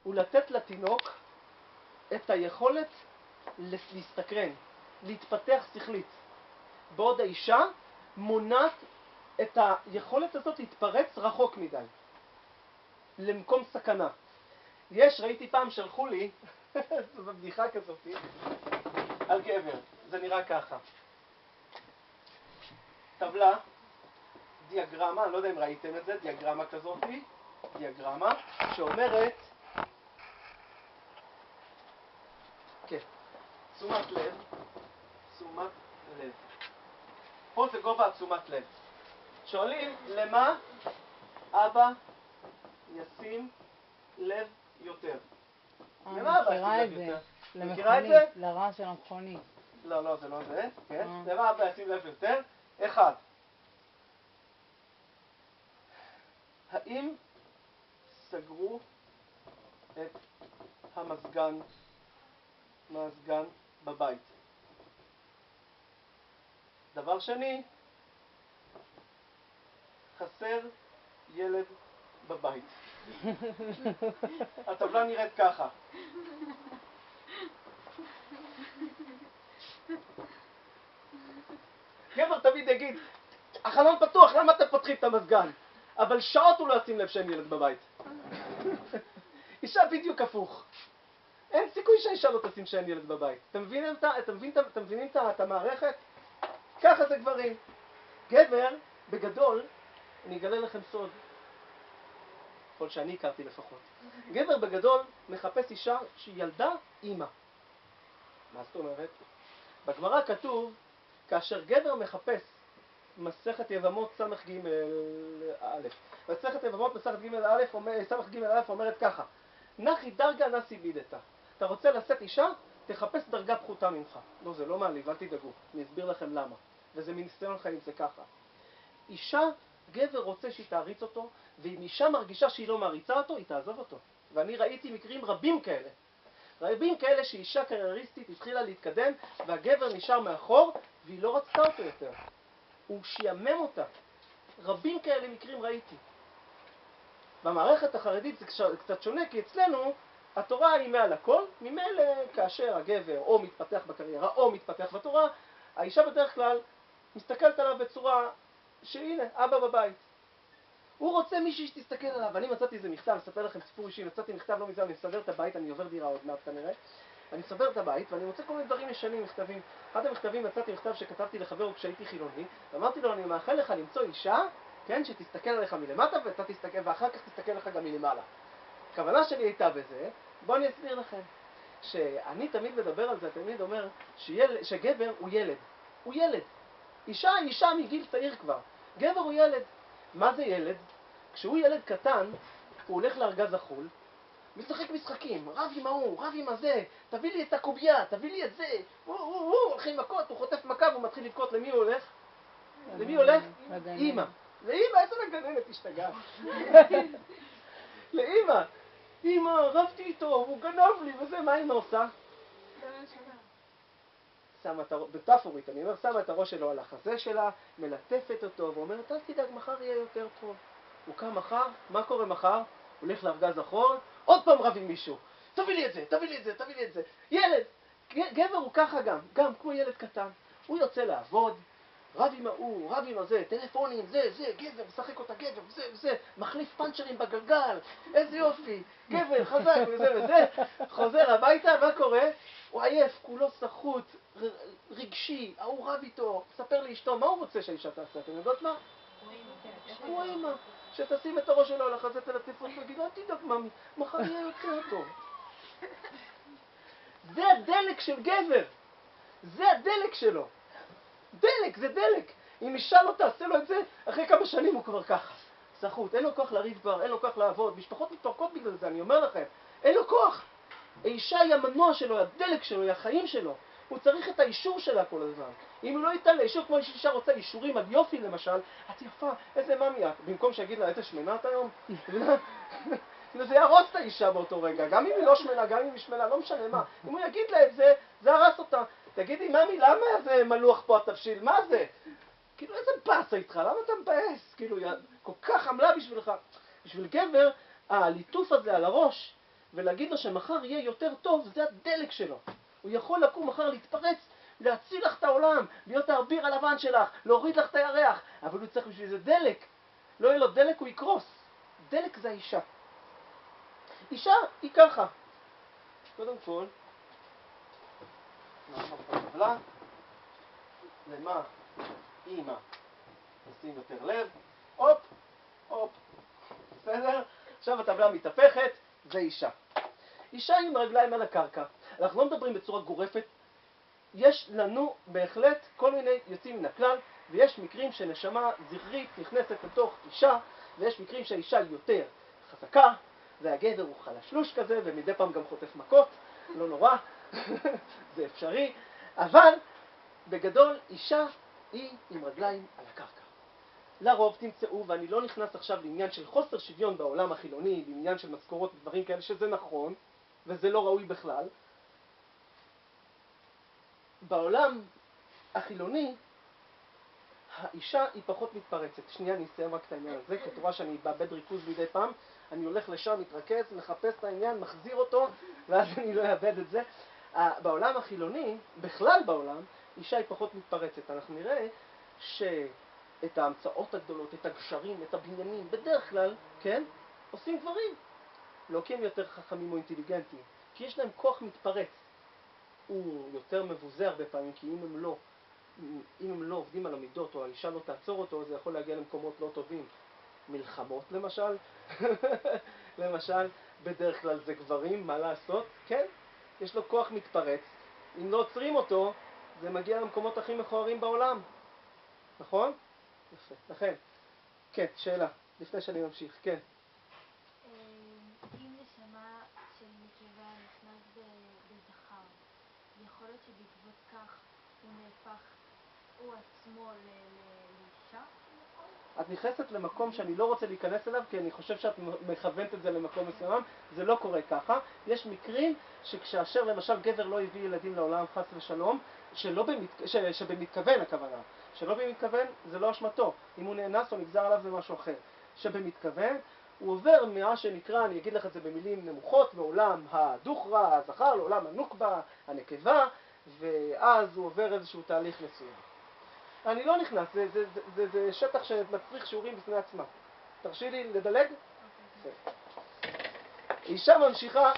הוא לתת לתינוק את היכולת להסתקרן, להתפתח שכלית. בעוד האישה מונעת את היכולת הזאת להתפרץ רחוק מדי, למקום סכנה. ראיתי פעם, שלחו לי, זו בדיחה כזאת, על גבר, זה נראה ככה. טבלה, דיאגרמה, אני לא יודע אם ראיתם את זה, דיאגרמה כזאת, דיאגרמה שאומרת, כן, תשומת לב, תשומת לב. פה זה גובה תשומת לב. שואלים, למה אבא ישים לב יותר? למה אבא ישים לב יותר? מכירה את זה? לרעש של המכונית. לא, זה לא זה, כן? למה אבא ישים לב יותר? אחד. האם סגרו את המזגן בבית? דבר שני, חסר ילד בבית. הטבלה נראית ככה. גבר תמיד יגיד, החלון פתוח, למה אתם פותחים את המזגן? אבל שעות הוא לא ישים לב שאין ילד בבית. אישה בדיוק הפוך. אין סיכוי שהאישה לא תשים שאין ילד בבית. אתם מבינים את המערכת? ככה זה גברים. גבר, בגדול, אני אגלה לכם סוד. כל שאני הכרתי לפחות. גבר בגדול מחפש אישה שהיא ילדה אימא. מה זאת אומרת? בגמרא כתוב, כאשר גבר מחפש מסכת יבמות סמך ג' א'. מסכת יבמות מסכת ג' א', סמך ג' א' אומרת ככה, נחי דרגה נסי בידתה. אתה רוצה לשאת אישה? תחפש דרגה פחותה ממך. לא, זה לא מעליב, אל תדאגו. אני אסביר לכם למה. וזה מניסיון חיים, זה ככה. אישה, גבר רוצה שהיא תעריץ אותו, ואם אישה מרגישה שהיא לא מעריצה אותו, היא תעזוב אותו. ואני ראיתי מקרים רבים כאלה. רבים כאלה שאישה קרייריסטית התחילה להתקדם, והגבר נשאר מאחור, והיא לא רצתה אותו יותר. הוא שיאמם אותה. רבים כאלה מקרים ראיתי. במערכת החרדית זה קצת שונה, כי אצלנו התורה היא מעל הכל. ממילא כאשר הגבר או מתפתח בקריירה או מתפתח בתורה, האישה בדרך כלל מסתכלת עליו בצורה שהנה, אבא בבית. הוא רוצה מישהי שתסתכל עליו. אני מצאתי איזה מכתב, אספר לכם סיפור אישי, מצאתי מכתב לא מזה, אני מסדר את הבית, אני עובר דירה עוד מעט כנראה. אני מסדר את הבית ואני מוצא כל מיני דברים ישנים, מכתבים. אחד המכתבים מצאתי מכתב שכתבתי לחבר כשהייתי חילוני, ואמרתי לו, אני מאחל לך למצוא אישה, כן, שתסתכל עליך מלמטה ואתה תסתכל, ואחר כך תסתכל לך גם מלמעלה. הכוונה שלי הייתה בזה, בואו אני אסביר לכם, שאני תמיד מדבר על זה, תמיד אומר שגבר הוא ילד. הוא ילד. אישה היא אישה מגיל צעיר כבר. גבר הוא ילד. מה זה ילד? כשהוא ילד קטן, הוא הולך לארגז החול, משחק משחקים, רב עם ההוא, רב עם הזה, תביא לי את הקוביה, תביא לי את זה, הולכים מכות, הוא חוטף מכה והוא מתחיל לבכות. למי הוא הולך? למי הולך? לאמא. לאמא, איזה לגננת השתגעה. לאמא. אמא, רבתי איתו, הוא גנב לי, וזה, מה אמא עושה? בטאפורית, אני אומר, שמה את הראש שלו על החזה שלה, מלטפת אותו ואומרת, אל תדאג, מחר יהיה יותר טוב. הוא קם מחר, מה קורה מחר? הוא הולך לארגז החול, עוד פעם רב עם מישהו. תביא לי את זה, תביא לי את זה, תביא לי את זה. ילד, גבר הוא ככה גם כמו ילד קטן. הוא יוצא לעבוד, רב עם ההוא, רב עם הזה, טלפונים, זה, גבר, משחק אותה גבר, זה, מחליף פנצ'רים בגלגל, איזה יופי, גבר, חזק, וזה, חוזר הביתה, מה קורה? הוא עייף, כולו סחוט, רגשי, ההוא רב איתו, מספר לאשתו, מה הוא רוצה שהאישה תעשה? אתם יודעות מה? הוא האמא, שתשים את הראש שלו על החזה, תלטף אותו, תגיד, אל תדאג ממי, מחר יהיה יותר טוב. זה הדלק של גבר, זה הדלק שלו. דלק, זה דלק. אם אישה לא תעשה לו את זה, אחרי כמה שנים הוא כבר ככה. סחוט, אין לו כוח לריב כבר, אין לו כוח לעבוד. משפחות מתפרקות בגלל זה, אני אומר לכם. אין לו כוח. האישה היא המנוע שלו, הדלק שלו, היא החיים שלו. הוא צריך את האישור שלה כל הזמן. אם הוא לא ייתן לה אישור, כמו אישה רוצה אישורים על יופי למשל, את יפה, איזה ממי את? במקום שיגיד לה, איזה שמנה את היום? זה יהרוס את האישה באותו רגע. גם אם היא לא שמנה, גם אם היא שמנה, לא משנה מה. אם הוא יגיד לה את זה, זה הרס אותה. תגידי, ממי, למה זה מלוח פה התבשיל? מה זה? כאילו, איזה פסה איתך? למה אתה מבאס? כאילו, כל כך עמלה בשבילך. בשביל גבר, הליטוף הזה על הראש, ולהגיד לו שמחר יהיה יותר טוב, זה הדלק שלו. הוא יכול לקום מחר להתפרץ, להציל לך את העולם, להיות האביר הלבן שלך, להוריד לך את הירח, אבל הוא צריך בשביל זה דלק. לא יהיה לו דלק, הוא יקרוס. דלק זה האישה. אישה היא ככה. קודם כל, נעבור את הטבלה. למה? אימא. נשים יותר לב. הופ, הופ. בסדר? עכשיו הטבלה מתהפכת, זה אישה. אישה עם רגליים על הקרקע. אנחנו לא מדברים בצורה גורפת. יש לנו בהחלט כל מיני יוצאים מן הכלל, ויש מקרים שנשמה זכרית נכנסת לתוך אישה, ויש מקרים שהאישה היא יותר חזקה, והגבר הוא חלשלוש כזה, ומדי פעם גם חוטף מכות, לא נורא, זה אפשרי, אבל בגדול אישה היא עם רגליים על הקרקע. לרוב תמצאו, ואני לא נכנס עכשיו לעניין של חוסר שוויון בעולם החילוני, בעניין של משכורות ודברים כאלה, שזה נכון, וזה לא ראוי בכלל. בעולם החילוני, האישה היא פחות מתפרצת. שנייה, אני אסיים רק את העניין הזה, כי תורה שאני באבד ריכוז מדי פעם, אני הולך לשם, מתרכז, מחפש את העניין, מחזיר אותו, ואז אני לא אאבד את זה. בעולם החילוני, בכלל בעולם, אישה היא פחות מתפרצת. אנחנו נראה שאת ההמצאות הגדולות, את הגשרים, את הבניינים, בדרך כלל, כן, עושים גברים. לא כי הם יותר חכמים או אינטליגנטים, כי יש להם כוח מתפרץ. הוא יותר מבוזה הרבה פעמים, כי אם הם לא עובדים על המידות, או האישה לא תעצור אותו, זה יכול להגיע למקומות לא טובים. מלחמות למשל, למשל, בדרך כלל זה גברים, מה לעשות? כן, יש לו כוח מתפרץ. אם לא עוצרים אותו, זה מגיע למקומות הכי מכוערים בעולם. נכון? יפה, לכן. כן, שאלה, לפני שאני ממשיך, כן. אם נשמה של נקבה נכנס בזכר, יכול להיות שבעקבות כך הוא נהפך, הוא עצמו לאישה? את נכנסת למקום שאני לא רוצה להיכנס אליו, כי אני חושב שאת מכוונת את זה למקום מסוים, זה לא קורה ככה. יש מקרים שכאשר למשל גבר לא הביא ילדים לעולם חס ושלום, שבמתכוון הכוונה, שלא במתכוון זה לא אשמתו, אם הוא נאנס או נגזר עליו זה משהו אחר. שבמתכוון הוא עובר מה שנקרא, אני אגיד לך את זה במילים נמוכות, מעולם הדוכרה, הזכר, לעולם הנוקבה, הנקבה, ואז הוא עובר איזשהו תהליך מסוים. אני לא נכנס, זה שטח שמצריך שיעורים בפני עצמה. תרשי לי לדלג? אישה ממשיכה